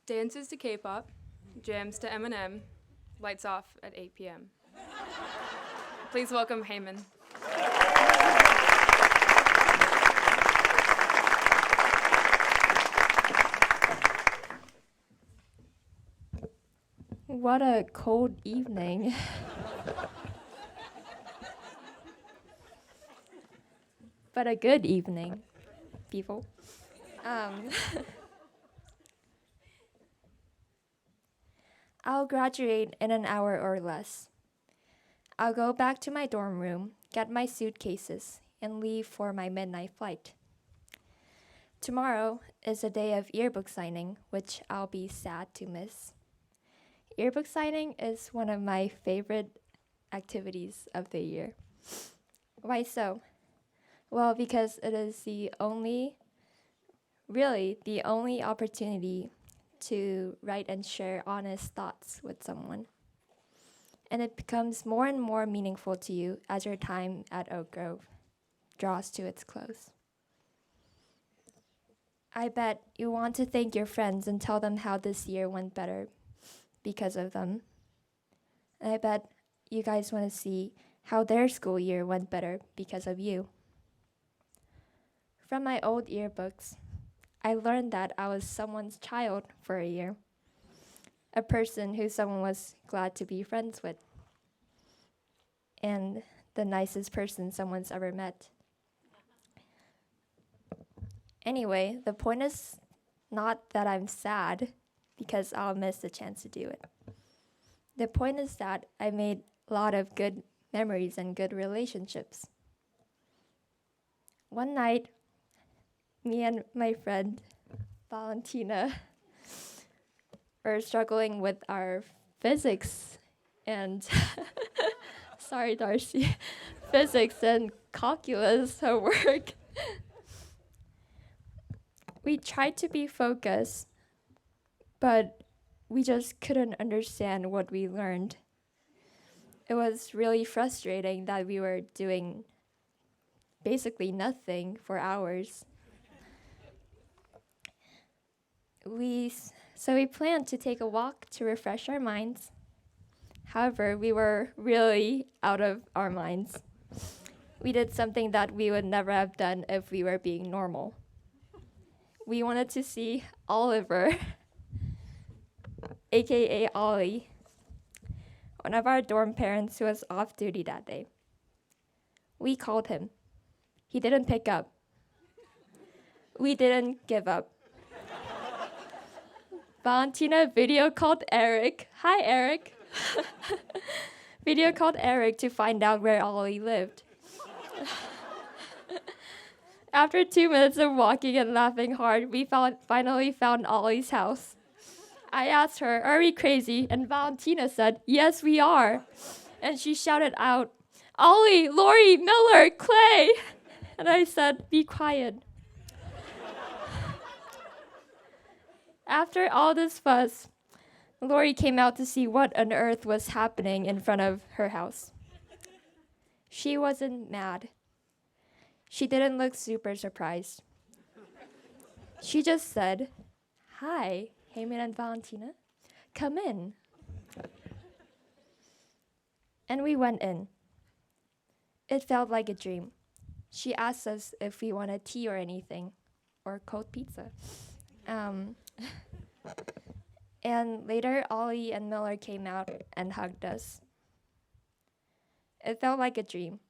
Dances to K-pop, jams to Eminem, lights off at 8 p.m. Please welcome Haemin. What a cold evening. But a good evening, people. Um, I'll graduate in an hour or less. I'll go back to my dorm room, get my suitcases, and leave for my midnight flight. Tomorrow is a day of yearbook signing, which I'll be sad to miss. Yearbook signing is one of my favorite activities of the year. Why so? Well, because it is the only opportunity to write and share honest thoughts with someone. And it becomes more and more meaningful to you as your time at Oak Grove draws to its close. I bet you want to thank your friends and tell them how this year went better because of them. And I bet you guys want to see how their school year went better because of you. From my old yearbooks, I learned that I was someone's child for a year, a person who someone was glad to be friends with, and the nicest person someone's ever met. Anyway, the point is not that I'm sad because I'll miss the chance to do it. The point is that I made a lot of good memories and good relationships. One night, me and my friend Valentina were struggling with our physics and sorry, Darcy, physics and calculus homework. We tried to be focused, but we just couldn't understand what we learned. It was really frustrating that we were doing basically nothing for hours. So we planned to take a walk to refresh our minds. However, we were really out of our minds. We did something that we would never have done if we were being normal. We wanted to see Oliver, aka Ollie, one of our dorm parents who was off duty that day. We called him. He didn't pick up. We didn't give up. Valentina video called Eric. Hi, Eric. Video called Eric to find out where Ollie lived. After 2 minutes of walking and laughing hard, we finally found Ollie's house. I asked her, "Are we crazy?" And Valentina said, "Yes, we are." And she shouted out, "Ollie, Lori, Miller, Clay." And I said, "Be quiet." After all this fuss, Lori came out to see what on earth was happening in front of her house. She wasn't mad. She didn't look super surprised. She just said, "Hi, Haemin and Valentina. Come in." And we went in. It felt like a dream. She asked us if we wanted tea or anything, or cold pizza. And later, Ollie and Miller came out and hugged us. It felt like a dream.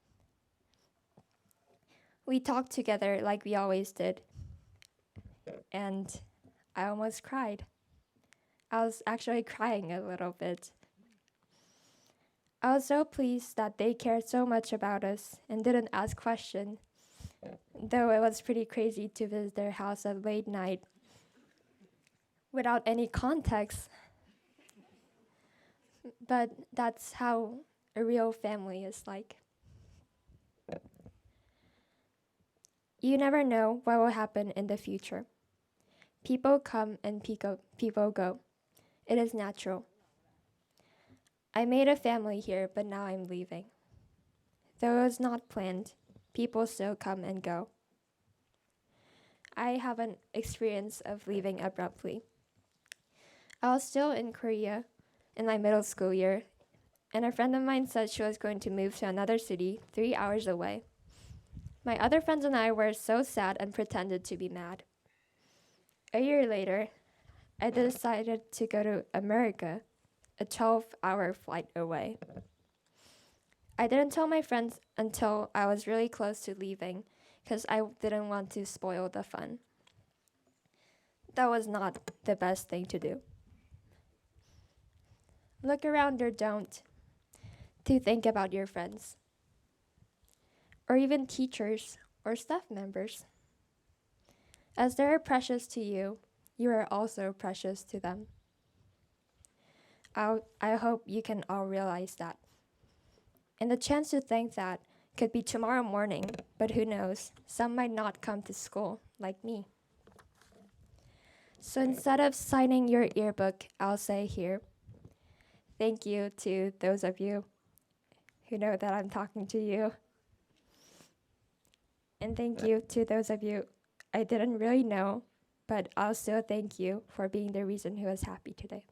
We talked together like we always did. And I almost cried. I was actually crying a little bit. I was so pleased that they cared so much about us and didn't ask questions, though it was pretty crazy to visit their house at late night without any context. But that's how a real family is like. You never know what will happen in the future. People come and people go. It is natural. I made a family here, but now I'm leaving. Though it was not planned, people still come and go. I have an experience of leaving abruptly. I was still in Korea in my middle school year, and a friend of mine said she was going to move to another city 3 hours away. My other friends and I were so sad and pretended to be mad. A year later, I decided to go to America, a 12-hour flight away. I didn't tell my friends until I was really close to leaving because I didn't want to spoil the fun. That was not the best thing to do. Look around or don't to think about your friends, or even teachers or staff members. As they are precious to you, you are also precious to them. I hope you can all realize that. And the chance to think that could be tomorrow morning, but who knows, some might not come to school, like me. So instead of signing your yearbook, I'll say here, thank you to those of you who know that I'm talking to you. And thank you to those of you I didn't really know, but I'll still thank you for being the reason who was happy today.